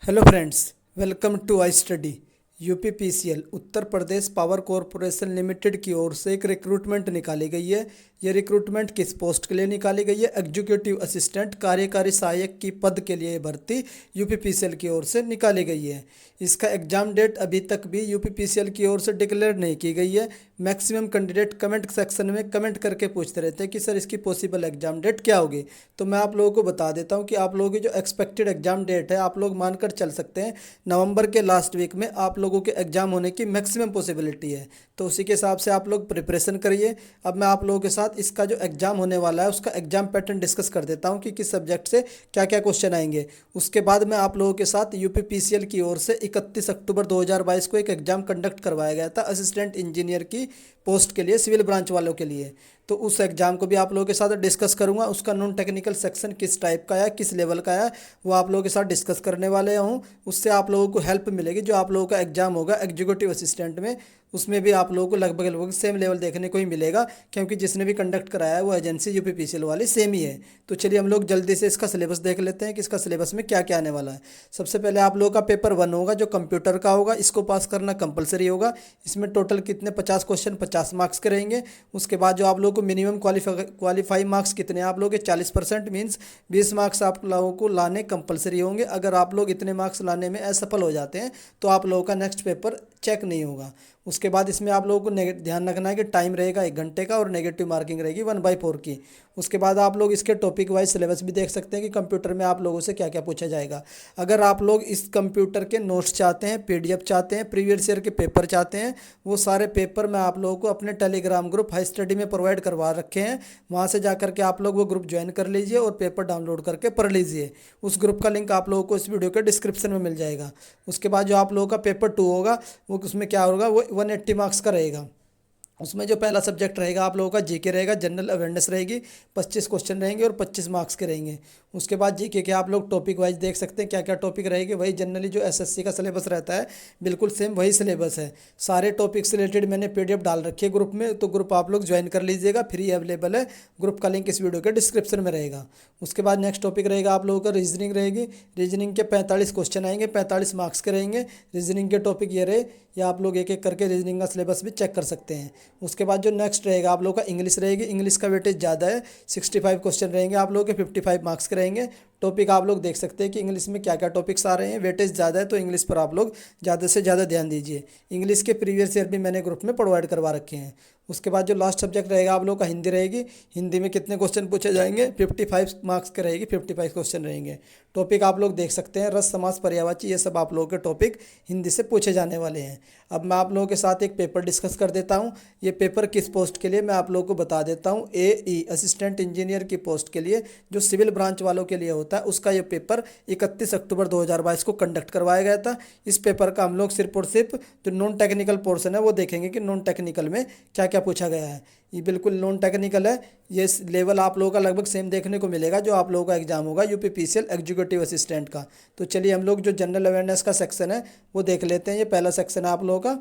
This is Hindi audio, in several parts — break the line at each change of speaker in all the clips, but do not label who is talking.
Hello friends, welcome to I study. UPPCL Uttar Pradesh power corporation limited की ओर से एक रिक्रूटमेंट निकाली गई है। ये रिक्रूटमेंट किस पोस्ट के लिए निकाली गई है? एग्जीक्यूटिव असिस्टेंट कार्यकारी सहायक की पद के लिए भर्ती यूपीपीसीएल की ओर से निकाली गई है। इसका एग्जाम डेट अभी तक भी यूपीपीसीएल की ओर से डिक्लेयर नहीं की गई है। मैक्सिमम कैंडिडेट कमेंट सेक्शन में कमेंट करके पूछते रहते हैं कि सर इसकी पॉसिबल एग्जाम डेट क्या होगी। तो मैं आप लोगों को बता देता हूं कि आप लोगों की जो एक्सपेक्टेड एग्जाम डेट है आप लोग मानकर चल सकते हैं नवंबर के लास्ट वीक में आप लोगों के एग्जाम होने की मैक्सिमम पॉसिबिलिटी है। तो उसी के हिसाब से आप लोग प्रिपरेशन करिए। अब मैं आप लोगों के साथ इसका जो एग्जाम होने वाला है उसका एग्जाम पैटर्न डिस्कस कर देता हूं कि किस सब्जेक्ट से क्या क्या क्वेश्चन आएंगे। उसके बाद मैं आप लोगों के साथ यूपीपीसीएल की ओर से 31 अक्टूबर 2022 को एक एग्जाम कंडक्ट करवाया गया था असिस्टेंट इंजीनियर की पोस्ट के लिए, सिविल ब्रांच वालों के लिए। तो उस एग्जाम को भी आप लोगों के साथ डिस्कस करूंगा। उसका नॉन टेक्निकल सेक्शन किस टाइप का है, किस लेवल का है, वो आप लोगों के साथ डिस्कस करने वाले हूँ। उससे आप लोगों को हेल्प मिलेगी। जो आप लोगों का एग्जाम होगा एग्जीक्यूटिव असिस्टेंट में, उसमें भी आप लोगों को लगभग लगभग सेम लेवल देखने को ही मिलेगा, क्योंकि जिसने भी कंडक्ट कराया है वो एजेंसी यूपीपीसीएल वाली सेम ही है। तो चलिए हम लोग जल्दी से इसका सिलेबस देख लेते हैं कि इसका सिलेबस में क्या क्या आने वाला है। सबसे पहले आप लोगों का पेपर 1 होगा जो कंप्यूटर का होगा। इसको पास करना कंपलसरी होगा। इसमें टोटल कितने 50 क्वेश्चन 50 मार्क्स के रहेंगे। उसके बाद जो आप लोगों को मिनिमम क्वालिफाई मार्क्स कितने आप लोगों के 40% मीन्स 20 मार्क्स आप लोगों को लाने कंपलसरी होंगे। अगर आप लोग इतने मार्क्स लाने में असफल हो जाते हैं तो आप लोगों का नेक्स्ट पेपर चेक नहीं होगा। उसके बाद इसमें आप लोगों को ध्यान रखना है कि टाइम रहेगा 1 घंटे का और नेगेटिव मार्किंग रहेगी 1/4 की। उसके बाद आप लोग इसके टॉपिक वाइज सिलेबस भी देख सकते हैं कि कंप्यूटर में आप लोगों से क्या क्या पूछा जाएगा। अगर आप लोग इस कंप्यूटर के नोट्स चाहते हैं, पीडीएफ चाहते हैं, प्रीवियस ईयर के पेपर चाहते हैं, वो सारे पेपर मैं आप लोगों को अपने टेलीग्राम ग्रुप हाई स्टडी में प्रोवाइड करवा रखे हैं। वहाँ से जाकर के आप लोग वो ग्रुप ज्वाइन कर लीजिए और पेपर डाउनलोड करके पढ़ लीजिए। उस ग्रुप का लिंक आप लोगों को इस वीडियो के डिस्क्रिप्शन में मिल जाएगा। उसके बाद जो आप लोगों का पेपर 2 होगा वो उसमें क्या होगा, वो 180 मार्क्स का रहेगा। उसमें जो पहला सब्जेक्ट रहेगा आप लोगों का जीके रहेगा, जनरल अवेयरनेस रहेगी। 25 क्वेश्चन रहेंगे और 25 मार्क्स के रहेंगे। उसके बाद जीके के आप लोग टॉपिक वाइज देख सकते हैं क्या क्या टॉपिक रहेंगे। वही जनरली जो एसएससी का सिलेबस रहता है बिल्कुल सेम वही सिलेबस है। सारे टॉपिक से रिलेटेड मैंने पीडीएफ डाल रखी है ग्रुप में, तो ग्रुप आप लोग ज्वाइन कर लीजिएगा, फ्री अवेलेबल है। ग्रुप का लिंक इस वीडियो के डिस्क्रिप्शन में रहेगा। उसके बाद नेक्स्ट टॉपिक रहेगा आप लोगों का रीजनिंग रहेगी। रीजनिंग के 45 क्वेश्चन आएंगे, 45 मार्क्स के रहेंगे। रीजनिंग के टॉपिक ये रहे, या आप लोग एक एक करके रीजनिंग का सिलेबस भी चेक कर सकते हैं। उसके बाद जो नेक्स्ट रहेगा आप लोगों का इंग्लिश रहेगी। इंग्लिश का वेटेज ज़्यादा है, 65 क्वेश्चन रहेंगे आप लोगों के, 55 मार्क्स के रहेंगे। टॉपिक आप लोग देख सकते हैं कि इंग्लिश में क्या क्या टॉपिक्स आ रहे हैं। वेटेज ज़्यादा है तो इंग्लिश पर आप लोग ज़्यादा से ज़्यादा ध्यान दीजिए। इंग्लिश के प्रीवियस ईयर भी मैंने ग्रुप में प्रोवाइड करवा रखे हैं। उसके बाद जो लास्ट सब्जेक्ट रहेगा आप लोगों का हिंदी रहेगी। हिंदी में कितने क्वेश्चन पूछे जाएंगे, 55 मार्क्स के रहेगी, 55 क्वेश्चन रहेंगे। टॉपिक आप लोग देख सकते हैं, रस समास पर्यायवाची, ये सब आप लोगों के टॉपिक हिंदी से पूछे जाने वाले हैं। अब मैं आप लोगों के साथ एक पेपर डिस्कस कर देता हूं। ये पेपर किस पोस्ट के लिए मैं आप लोगों को बता देता हूं। एई असिस्टेंट इंजीनियर की पोस्ट के लिए जो सिविल ब्रांच वालों के लिए होता है, उसका ये पेपर 31 अक्टूबर 2022 को कंडक्ट करवाया गया था। इस पेपर का हम लोग सिर्फ और सिर्फ जो नॉन टेक्निकल पोर्शन है वो देखेंगे कि नॉन टेक्निकल में क्या क्या पूछा गया है। ये बिल्कुल नॉन टेक्निकल है। ये लेवल आप लोगों का लगभग सेम देखने को मिलेगा जो आप लोगों का एग्जाम होगा यूपीपीसीएल एग्जीक्यूटिव असिस्टेंट का। तो चलिए हम लोग जो जनरल अवेयरनेस का सेक्शन है वो देख लेते हैं। ये पहला सेक्शन है आप लोगों का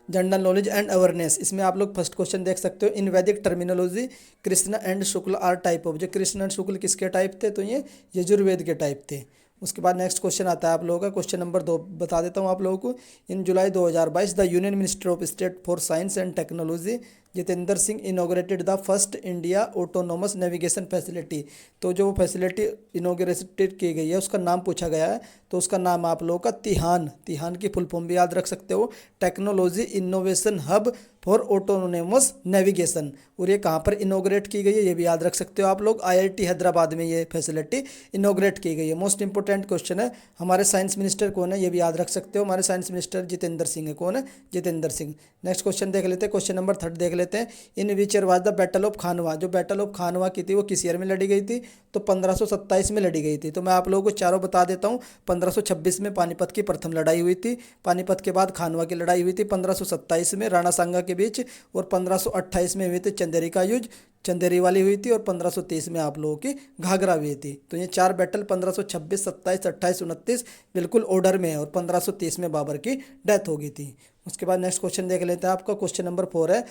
जनरल नॉलेज एंड अवेयरनेस। इसमें आप लोग फर्स्ट क्वेश्चन देख सकते हो, in Vedic terminology Krishna and Shukla are type of. जो कृष्ण एंड शुक्ल किसके टाइप थे, तो ये यजुर्वेद के टाइप थे। उसके बाद नेक्स्ट क्वेश्चन आता है आप लोगों का, क्वेश्चन नंबर 2 बता देता हूँ आप लोगों को। इन जुलाई 2022 the union minister of state for science and technology Jitendra Singh inaugurated the first India autonomous navigation facility. तो जो वो फैसिलिटी इनोग्रेटेड की गई है उसका नाम पूछा गया है। तो उसका नाम आप लोगों का तिहान, तिहान की फुल फॉर्म भी याद रख सकते हो, technology innovation hub for autonomous navigation. और ये कहाँ पर इनोग्रेट की गई है ये भी याद रख सकते हो आप लोग। आईआईटी हैदराबाद में ये फैसिलिटी इनोग्रेट की गई है। मोस्ट इंपॉर्टेंट क्वेश्चन है। हमारे साइंस मिनिस्टर कौन है ये भी याद रख सकते हो। हमारे साइंस मिनिस्टर जितेंद्र सिंह है। कौन है? जितेंद्र सिंह। नेक्स्ट क्वेश्चन देख लेते हैं, क्वेश्चन नंबर 3 देख लेते हैं। In which year was the battle of Khanwa. जो बैटल ऑफ खानवा की थी वो किस ईयर में लड़ी गई थी, तो 1527 में लड़ी गई थी। तो मैं आप लोगों को चारों बता देता हूँ। 1526 में पानीपत की प्रथम लड़ाई हुई थी। पानीपत के बाद खानवा की लड़ाई हुई थी 1527 में राणा सांगा के बीच, और 1528 में हुई थी चंदेरी का युद्ध, चंदेरी वाली हुई थी, और 1530 में आप लोगों की घाघरा हुई थी। तो ये 4 बैटल 1526, 27, 28, 29 बिल्कुल ऑर्डर में है, और 1530 में बाबर की डेथ हो गई थी। उसके बाद नेक्स्ट क्वेश्चन देख लेते हैं। आपका क्वेश्चन नंबर 4 है,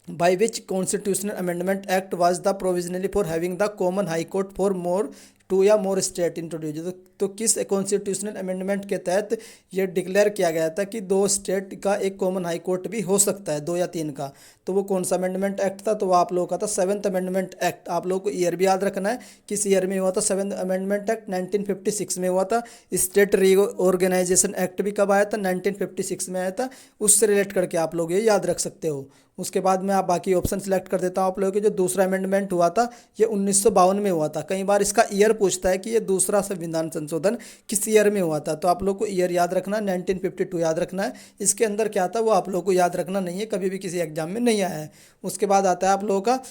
by which constitutional amendment act was the provisionally for having the common high court for more two या मोर स्टेट इंट्रोड्यूस, तो किस कॉन्स्टिट्यूशनल अमेंडमेंट के तहत ये डिक्लेयर किया गया था कि 2 स्टेट का एक कॉमन हाई कोर्ट भी हो सकता है, 2 या 3 का। तो वो कौन सा अमेंडमेंट एक्ट था? तो वो आप लोगों का था 7th अमेंडमेंट एक्ट। आप लोगों को ईयर भी याद रखना है, किस ईयर में हुआ था 7th अमेंडमेंट एक्ट? 1956 में हुआ था। स्टेट रीऑर्गेनाइजेशन एक्ट भी कब आया था? 1956 में आया था। उससे रिलेट करके आप लोग ये याद रख सकते हो। उसके बाद में आप बाकी ऑप्शन सेलेक्ट कर देता हूँ आप लोगों के। जो दूसरा अमेंडमेंट हुआ था ये 1952 में हुआ था। कई बार इसका ईयर पूछता है कि ये दूसरा संविधान संशोधन किस ईयर में हुआ था, तो आप लोग को ईयर याद रखना, 1952 याद रखना है। इसके अंदर क्या था वो आप लोग को याद रखना नहीं है, कभी भी किसी एग्जाम में नहीं आया है। उसके बाद आता है आप लोगों का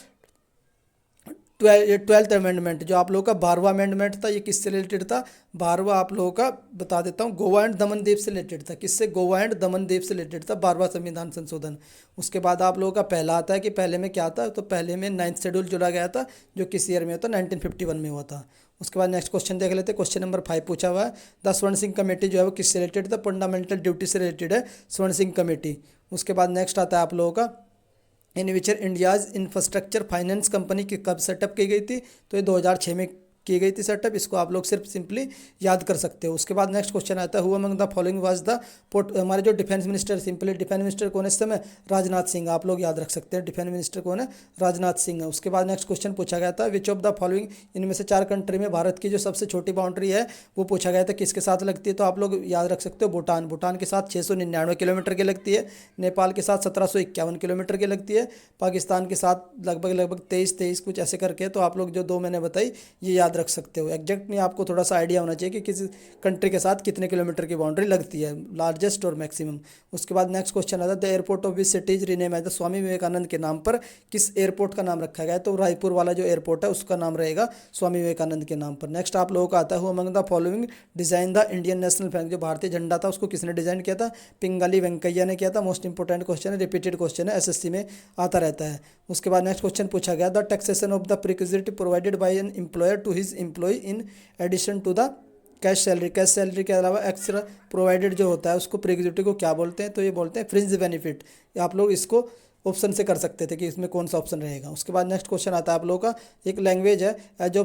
12th अमेंडमेंट, जो आप लोगों का 12वां अमेंडमेंट था। ये किससे रिलेटेड था? 12वां आप लोगों का बता देता हूँ, गोवा एंड दमन द्वीप से रिलेटेड था। किससे? गोवा एंड दमन द्वीप से रिलेटेड था 12वां संविधान संशोधन। उसके बाद आप लोगों का पहला आता है कि पहले में क्या था, तो पहले में 9th शेड्यूल जोड़ा गया था, जो किस ईयर में होता? 1951 में हुआ था। उसके बाद नेक्स्ट क्वेश्चन देख लेते हैं। क्वेश्चन नंबर 5 पूछा हुआ है, द स्वर्ण सिंह कमेटी जो है वो किससे रिलेटेड था? फंडामेंटल ड्यूटी से रिलेटेड है स्वर्ण सिंह कमेटी। उसके बाद नेक्स्ट आता है आप लोगों का, इन विच इंडियाज इंफ्रास्ट्रक्चर फाइनेंस कंपनी की कब सेटअप की गई थी? तो ये 2006 में की गई थी सेटअप। इसको आप लोग सिर्फ सिंपली याद कर सकते हो। उसके बाद नेक्स्ट क्वेश्चन आता है, who among the following was the हमारे जो defence minister, simply defence minister कौन है इस समय? राजनाथ सिंह। आप लोग याद रख सकते हैं डिफेंस मिनिस्टर कौन है? राजनाथ सिंह है। उसके बाद नेक्स्ट क्वेश्चन पूछा गया था, विच ऑफ द फॉलोइंग, इनमें से 4 कंट्री में भारत की जो सबसे छोटी बाउंड्री है वो पूछा गया था किसके साथ लगती है? तो आप लोग याद रख सकते हो भूटान। भूटान के साथ 699 किलोमीटर की लगती है। नेपाल के साथ 1751 किलोमीटर की लगती है। पाकिस्तान के साथ लगभग 23 कुछ ऐसे करके। तो आप लोग जो 2 मैंने बताई ये याद रख सकते हो। एग्जैक्ट नहीं, आपको थोड़ा सा आइडिया होना चाहिए कि किस कंट्री के साथ कितने किलोमीटर की बाउंड्री लगती है, लार्जेस्ट और मैक्सिमम। उसके बाद नेक्स्ट क्वेश्चन आता है, the airport of which city is rename as the Swami Vivekananda के नाम पर किस एयरपोर्ट का नाम रखा गया है? तो रायपुर वाला जो एयरपोर्ट है उसका नाम रहेगा स्वामी विवेकानंद के नाम पर। नेक्स्ट आप लोगों का आता है, who among the following design the Indian national flag, जो भारतीय झंडा था उसको किसने डिजाइन किया था? पिंगाली वेंकैया ने किया था। मोस्ट इंपोर्टेंट क्वेश्चन है, रिपीटेड क्वेश्चन है, एसएससी में आता रहता है। उसके बाद नेक्स्ट क्वेश्चन पूछा गया, the taxation of the perquisite provided by an employer to his employ in addition to the cash salary. Cash salary के अलावा एक्स्ट्रा प्रोवाइडेड जो होता है उसको प्रिक्विजिट को क्या बोलते हैं? तो ये बोलते हैं फ्रिंज बेनिफिट। आप लोग इसको ऑप्शन से कर सकते थे कि इसमें कौन सा ऑप्शन रहेगा। उसके बाद नेक्स्ट क्वेश्चन आता है आप लोगों का, एक लैंग्वेज है, as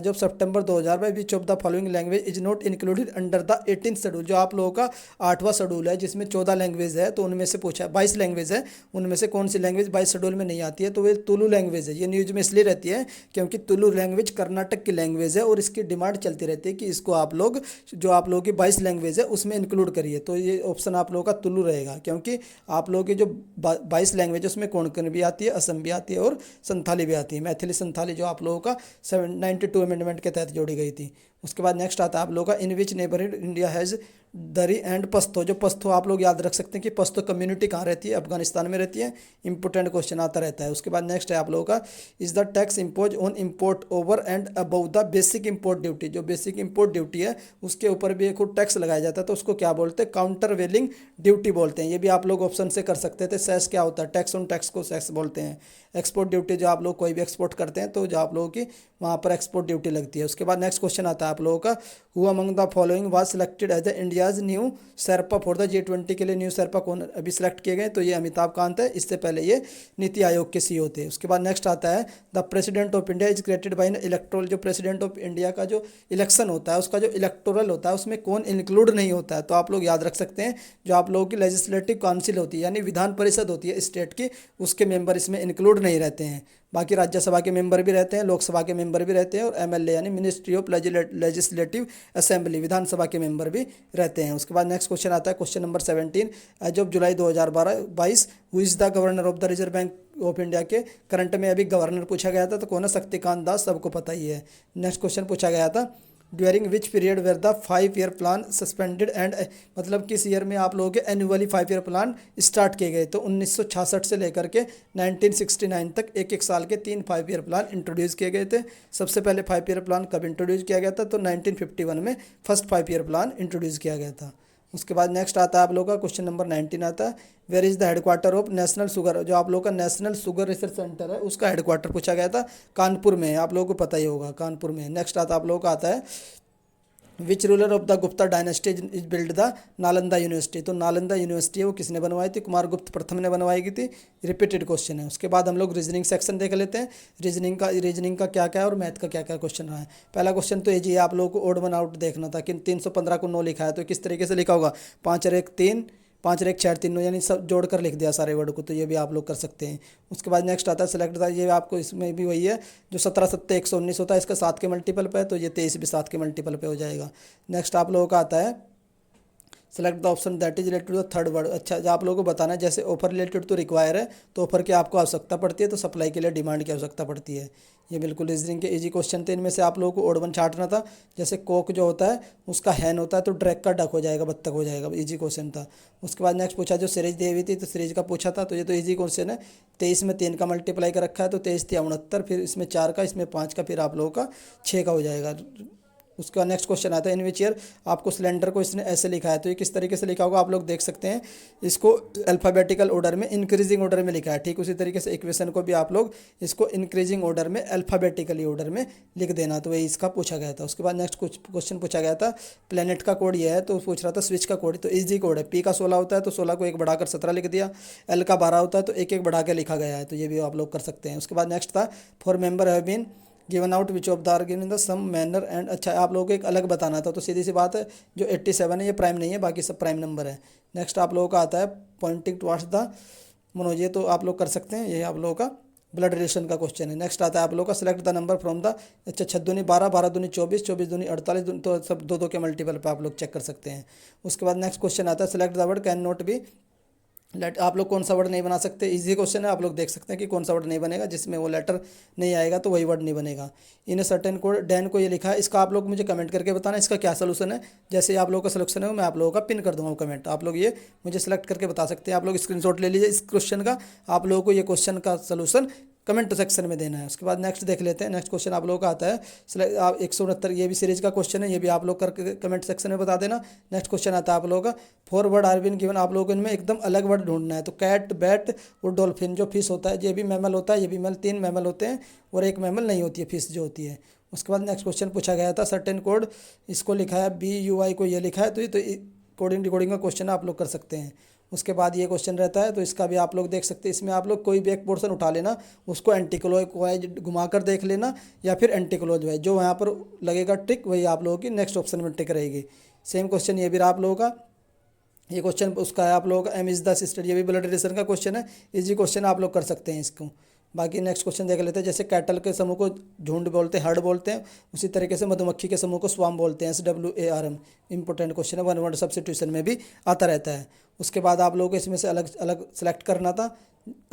of September 2000 which of the following language is not included under the 18th schedule. जो आप लोगों का 8वां शेड्यूल है जिसमें 14 लैंग्वेज है, तो उनमें से पूछा 22 लैंग्वेज है, उनमें से कौन सी लैंग्वेज 22 शेड्यूल में नहीं आती है? तो वे तुलु लैंग्वेज है। ये न्यूज में इसलिए रहती है क्योंकि तुलु लैंग्वेज कर्नाटक की लैंग्वेज है और इसकी डिमांड चलती रहती है कि इसको आप लोग, जो आप लोगों की 22 लैंग्वेज है उसमें इंक्लूड करिए। तो ये ऑप्शन आप लोगों का तुलु रहेगा, क्योंकि आप लोगों की जो 22 लैंग्वेज है उसमें कोंकणी भी आती है, असम भी आती है और संथाली भी आती है। मैथिली संथाली जो आप लोगों का 92 अमेंडमेंट के तहत जोड़ी गई थी। उसके बाद नेक्स्ट आता है आप लोगों का, इन विच नेबरहुड इंडिया हैज़ दरी एंड पश्तो। जो पश्तो आप लोग याद रख सकते हैं कि पश्तो कम्युनिटी कहाँ रहती है? अफगानिस्तान में रहती है। इंपोर्टेंट क्वेश्चन आता रहता है। उसके बाद नेक्स्ट है आप लोगों का, is the tax impose on import over and above the basic import duty. जो बेसिक इम्पोर्ट ड्यूटी है उसके ऊपर भी एक टैक्स लगाया जाता है, तो उसको क्या बोलते हैं? काउंटर वेलिंग ड्यूटी बोलते हैं। ये भी आप लोग ऑप्शन से कर सकते थे। सेस क्या होता है? टैक्स ऑन टैक्स को सेस बोलते हैं। एक्सपोर्ट ड्यूटी, जो आप लोग कोई भी एक्सपोर्ट करते हैं तो जो आप लोगों की वहाँ पर एक्सपोर्ट ड्यूटी लगती है। उसके बाद नेक्स्ट क्वेश्चन आता है आप लोगों का, who among the following was selected as the India's new sherpa for the G20 के लिए न्यू शेरपा कौन अभी सिलेक्ट किए गए? तो ये अमिताभ कांत है। इससे पहले ये नीति आयोग के सीईओ थे। उसके बाद नेक्स्ट आता है, the president of India is created by N electoral. जो प्रेसिडेंट ऑफ इंडिया का जो इलेक्शन होता है उसका जो इलेक्टोरल होता है उसमें कौन इंक्लूड नहीं होता है? तो आप लोग याद रख सकते हैं, जो आप लोगों की लेजिस्लेटिव काउंसिल होती है यानी विधान परिषद होती है स्टेट की, उसके मेंबर इसमें इंक्लूड नहीं रहते हैं। बाकी राज्यसभा के मेंबर भी रहते हैं, लोकसभा के मेंबर भी रहते हैं और एमएलए यानी मिनिस्ट्री ऑफ लेजिस्लेटिव असेंबली विधानसभा के मेंबर भी रहते हैं। उसके बाद नेक्स्ट क्वेश्चन आता है, question number 17, as of July 2022 who is the governor of the reserve bank of India. के करंट में अभी गवर्नर पूछा गया था, तो कौन है? शक्तिकांत दास, सबको पता ही है। नेक्स्ट क्वेश्चन पूछा गया था, during which period were the 5 year plan suspended and, मतलब किस ईयर में आप लोगों के एनुअली 5 ईयर प्लान स्टार्ट किए गए? तो 1966 से लेकर के 1969 तक एक एक साल के 3 5 ईयर प्लान इंट्रोड्यूस किए गए थे। सबसे पहले 5 ईयर प्लान कब इंट्रोड्यूस किया गया था? तो 1951 में फर्स्ट 5 ईयर प्लान इंट्रोड्यूस किया गया था। उसके बाद नेक्स्ट आता है आप लोगों का क्वेश्चन नंबर 19 आता है, where is the headquarter of national sugar. जो आप लोगों का नेशनल शुगर रिसर्च सेंटर है उसका हेडक्वार्टर पूछा गया था, कानपुर में है। आप लोगों को पता ही होगा, कानपुर में। नेक्स्ट आता आप लोगों का आता है, which ruler of the Gupta dynasty is build the Nalanda university. तो नालंदा यूनिवर्सिटी है वो किसने बनवाई थी? कुमार गुप्त प्रथम ने बनवाई गई थी। रिपीटेड क्वेश्चन है। उसके बाद हम लोग रीजनिंग सेक्शन देख लेते हैं। रीजनिंग का क्या क्या है और मैथ का क्या क्या क्वेश्चन रहा है। पहला क्वेश्चन तो ये जी आप लोगों को ओड वन आउट देखना था कि 315 को 9 लिखा है तो किस तरीके से लिखा होगा? 5 और 1 3, 5 और 1 4 3 9, यानी सब जोड़कर लिख दिया सारे वर्ड को। तो ये भी आप लोग कर सकते हैं। उसके बाद नेक्स्ट आता है सेलेक्ट था, ये आपको इसमें भी वही है जो 17 7 119 होता है, इसका 7 के मल्टीपल पे है तो ये 23 भी 7 के मल्टीपल पे हो जाएगा। नेक्स्ट आप लोगों का आता है select the option that is related to the third word. अच्छा, जो आप लोगों को बताना है जैसे ऑफर रिलेटेड तो रिक्वायर है तो ऑफर की आपको आवश्यकता पड़ती है, तो सप्लाई के लिए डिमांड की आवश्यकता पड़ती है। ये बिल्कुल रीजनिंग के इजी क्वेश्चन थे। इनमें से आप लोगों को ओड वन छांटना था। जैसे कोक जो होता है उसका हैन होता है तो ड्रैग का डक हो जाएगा, बत्तख हो जाएगा। इजी क्वेश्चन था। उसके बाद नेक्स्ट पूछा जो सीरीज दी हुई थी तो सीरीज का पूछा था, तो ये तो इजी क्वेश्चन है। 23 में 3 का मल्टीप्लाई कर रखा है तो 23 3 69, फिर इसमें 4 का, इसमें 5 का, फिर आप लोगों का 6 का हो जाएगा। उसका नेक्स्ट क्वेश्चन आता है इन विच ईयर आपको सिलेंडर को इसने ऐसे लिखा है तो ये किस तरीके से लिखा होगा आप लोग देख सकते हैं। इसको अल्फ़ाबेटिकल ऑर्डर में इंक्रीजिंग ऑर्डर में लिखा है। ठीक उसी तरीके से इक्वेशन को भी आप लोग इसको इंक्रीजिंग ऑर्डर में अल्फ़ाबेटिकली ऑर्डर में लिख देना, तो वही इसका पूछा गया था। उसके बाद नेक्स्ट कुछ क्वेश्चन पूछा गया था प्लेनेट का कोड ये है तो पूछ रहा था स्विच का कोड, तो इजी कोड है। पी का 16 होता है तो 16 को 1 बढ़ाकर 17 लिख दिया। एल का 12 होता है तो 1 1 बढ़ा के लिखा गया है, तो ये भी आप लोग कर सकते हैं। उसके बाद नेक्स्ट था for member have been given out which of the are given in the some manner and. अच्छा, आप लोगों को एक अलग बताना था तो सीधी सी बात है जो 87 है ये प्राइम नहीं है, बाकी सब प्राइम नंबर है। नेक्स्ट आप लोगों का आता है पॉइंटिंग टुवर्ड्स द मोनो, ये तो आप लोग कर सकते हैं, ये आप लोगों का ब्लड रिलेशन का क्वेश्चन है। नेक्स्ट आता है आप लोगों का select the number from the. अच्छा, 6 दूनी 12, 12 दूनी 24, 24 दूनी 48, तो सब 2 2 के मल्टीपल पे आप लोग चेक कर सकते हैं। उसके बाद नेक्स्ट क्वेश्चन आता है select the word can not be let. आप लोग कौन सा वर्ड नहीं बना सकते? इजी क्वेश्चन है, आप लोग देख सकते हैं कि कौन सा वर्ड नहीं बनेगा, जिसमें वो लेटर नहीं आएगा तो वही वर्ड नहीं बनेगा। इन ए सर्टेन कोड डैन को ये लिखा है, इसका आप लोग मुझे कमेंट करके बताना इसका क्या सोल्यूशन है। जैसे आप लोगों का सोल्यूशन है मैं आप लोगों का पिन कर दूंगा कमेंट, आप लोग ये मुझे सेलेक्ट करके बता सकते हैं। आप लोग स्क्रीनशॉट ले लीजिए इस क्वेश्चन का, आप लोगों को ये क्वेश्चन का सोल्यूशन कमेंट सेक्शन में देना है। उसके बाद नेक्स्ट देख लेते हैं। नेक्स्ट क्वेश्चन आप लोगों का आता है आप 169, ये भी सीरीज का क्वेश्चन है, ये भी आप लोग करके कमेंट सेक्शन में बता देना। नेक्स्ट क्वेश्चन आता है आप लोगों का 4 वर्ड आर बीन गिवन, आप लोगों को इनमें एकदम अलग वर्ड ढूंढना है। तो कैट, बैट और डॉल्फिन जो फिश होता है ये भी मैमल होता है, ये भी मैमल, 3 मैमल होते हैं और 1 मैमल नहीं होती है फिश जो होती है। उसके बाद नेक्स्ट क्वेश्चन पूछा गया था सर्टेन कोड, इसको लिखा है BUI को ये लिखा है, तो ये तो कोडिंग डिकोडिंग का क्वेश्चन आप लोग कर सकते हैं। उसके बाद ये क्वेश्चन रहता है तो इसका भी आप लोग देख सकते हैं। इसमें आप लोग कोई भी एक पोर्शन उठा लेना, उसको एंटी क्लॉकवाइज घुमाकर देख लेना या फिर एंटी क्लॉकवाइज, जो वहाँ पर लगेगा टिक वही आप लोगों की नेक्स्ट ऑप्शन में टिक रहेगी। सेम क्वेश्चन ये भी रहा आप लोगों का, ये क्वेश्चन उसका है आप लोगों का एम इज़ द सिस्टर, ये भी ब्लड रिलेशन का क्वेश्चन है। इजी क्वेश्चन आप लोग कर सकते हैं इसको। बाकी नेक्स्ट क्वेश्चन देख लेते हैं। जैसे कैटल के समूह को झुंड बोलते हैं, हर्ड बोलते हैं, उसी तरीके से मधुमक्खी के समूह को स्वाम बोलते हैं, SWARM। इंपॉर्टेंट क्वेश्चन है, 1 वर्ड सब्स्टिट्यूशन में भी आता रहता है। उसके बाद आप लोगों को इसमें से अलग अलग सेलेक्ट करना था।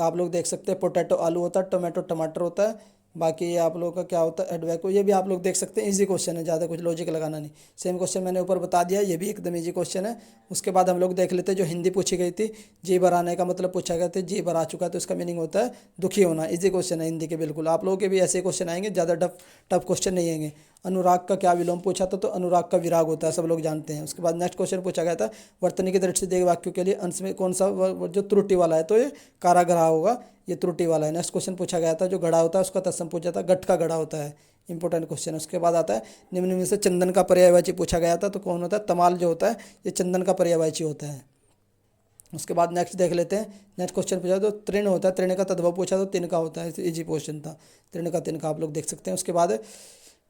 आप लोग देख सकते हैं पोटैटो आलू होता है, टोमेटो टमाटर होता है, बाकी ये आप लोगों का क्या होता है एडवैको, ये भी आप लोग देख सकते हैं। इजी क्वेश्चन है, ज़्यादा कुछ लॉजिक लगाना नहीं। सेम क्वेश्चन मैंने ऊपर बता दिया, ये भी एकदम इजी क्वेश्चन है। उसके बाद हम लोग देख लेते हैं जो हिंदी पूछी गई थी, जी भर आने का मतलब पूछा गया था, जी भर आ चुका है तो इसका मीनिंग होता है दुखी होना। इजी क्वेश्चन है हिंदी के बिल्कुल, आप लोगों के भी ऐसे क्वेश्चन आएंगे, ज़्यादा टफ क्वेश्चन नहीं आएंगे। अनुराग का क्या विलोम पूछा था, तो अनुराग का विराग होता है, सब लोग जानते हैं। उसके बाद नेक्स्ट क्वेश्चन पूछा गया था वर्तनी की दृष्टि से वाक्यों के लिए अंश में कौन सा जो त्रुटि वाला है, तो ये कारागृह होगा, ये त्रुटि वाला है। नेक्स्ट क्वेश्चन पूछा गया था जो घड़ा होता है उसका तत्सम पूछा था, गठ का घड़ा होता है, इंपॉर्टेंट क्वेश्चन है। उसके बाद आता है निम्न में से चंदन का पर्यायवाची पूछा गया था, तो कौन होता है, तमाल जो होता है ये चंदन का पर्यायवाची होता है। उसके बाद नेक्स्ट देख लेते हैं। नेक्स्ट क्वेश्चन पूछा तो तृण होता है, तृण का तद्भव पूछा तो तिनका होता है, इजी क्वेश्चन था, तृण का तिनका आप लोग देख सकते हैं। उसके बाद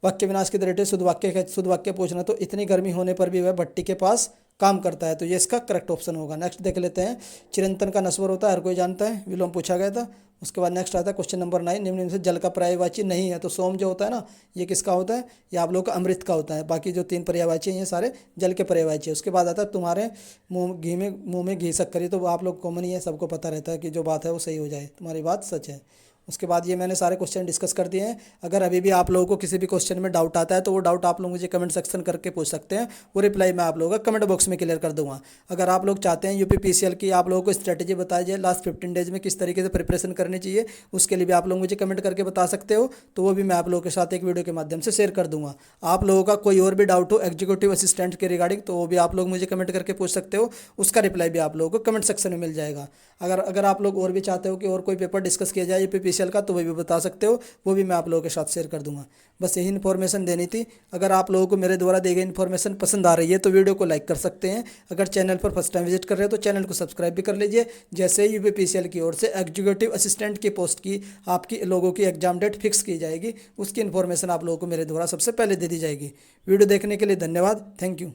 वाक्य विनाश के रिलेटेड शुद्ध वाक्य पूछना, तो इतनी गर्मी होने पर भी वह भट्टी के पास काम करता है, तो ये इसका करेक्ट ऑप्शन होगा। नेक्स्ट देख लेते हैं। चिरंतन का नस्वर होता है, हर कोई जानता है, विलोम पूछा गया था। उसके बाद नेक्स्ट आता है क्वेश्चन नंबर 9, निम्न में से जल का पर्यायवाची नहीं है, तो सोम जो होता है ना ये किसका होता है, ये आप लोग का अमृत का होता है। बाकी जो 3 पर्यायवाची हैं ये सारे जल के पर्यायवाची है। उसके बाद आता है तुम्हारे मुँह में घी शक्कर, तो आप लोग कॉमन ही है, सबको पता रहता है कि जो बात है वो सही हो जाए, तुम्हारी बात सच है। उसके बाद ये मैंने सारे क्वेश्चन डिस्कस कर दिए हैं। अगर अभी भी आप लोगों को किसी भी क्वेश्चन में डाउट आता है तो वो डाउट आप लोग मुझे कमेंट सेक्शन करके पूछ सकते हैं, वो रिप्लाई मैं आप लोगों का कमेंट बॉक्स में क्लियर कर दूंगा। अगर आप लोग चाहते हैं UPPCL की आप लोगों को स्ट्रेटेजी बताई जाए लास्ट 15 डेज में किस तरीके से प्रिपरेशन करनी चाहिए, उसके लिए भी आप लोग मुझे कमेंट करके बता सकते हो, तो वो भी मैं आप लोगों के साथ एक वीडियो के माध्यम से शेयर कर दूंगा। आप लोगों का कोई और भी डाउट हो एग्जीक्यूटिव असिस्टेंट के रिगार्डिंग, तो वो भी आप लोग मुझे कमेंट करके पूछ सकते हो, उसका रिप्लाई भी आप लोगों को कमेंट सेक्शन में मिल जाएगा। अगर आप लोग और भी चाहते हो कि और कोई पेपर डिस्कस किया जाए UPPCL यूपीपीसीएल का, तो वो भी बता सकते हो, वो भी मैं आप लोगों के साथ शेयर कर दूंगा। बस यही इन्फॉर्मेशन देनी थी। अगर आप लोगों को मेरे द्वारा दी गई इन्फॉर्मेशन पसंद आ रही है तो वीडियो को लाइक कर सकते हैं। अगर चैनल पर फर्स्ट टाइम विजिट कर रहे हो तो चैनल को सब्सक्राइब भी कर लीजिए। जैसे ही यूपीपीसीएल की ओर से एग्जीक्यूटिव असिस्टेंट की पोस्ट की आपकी लोगों की एग्जाम डेट फिक्स की जाएगी, उसकी इन्फॉर्मेशन आप लोगों को मेरे द्वारा सबसे पहले दे दी जाएगी। वीडियो देखने के लिए धन्यवाद। Thank you.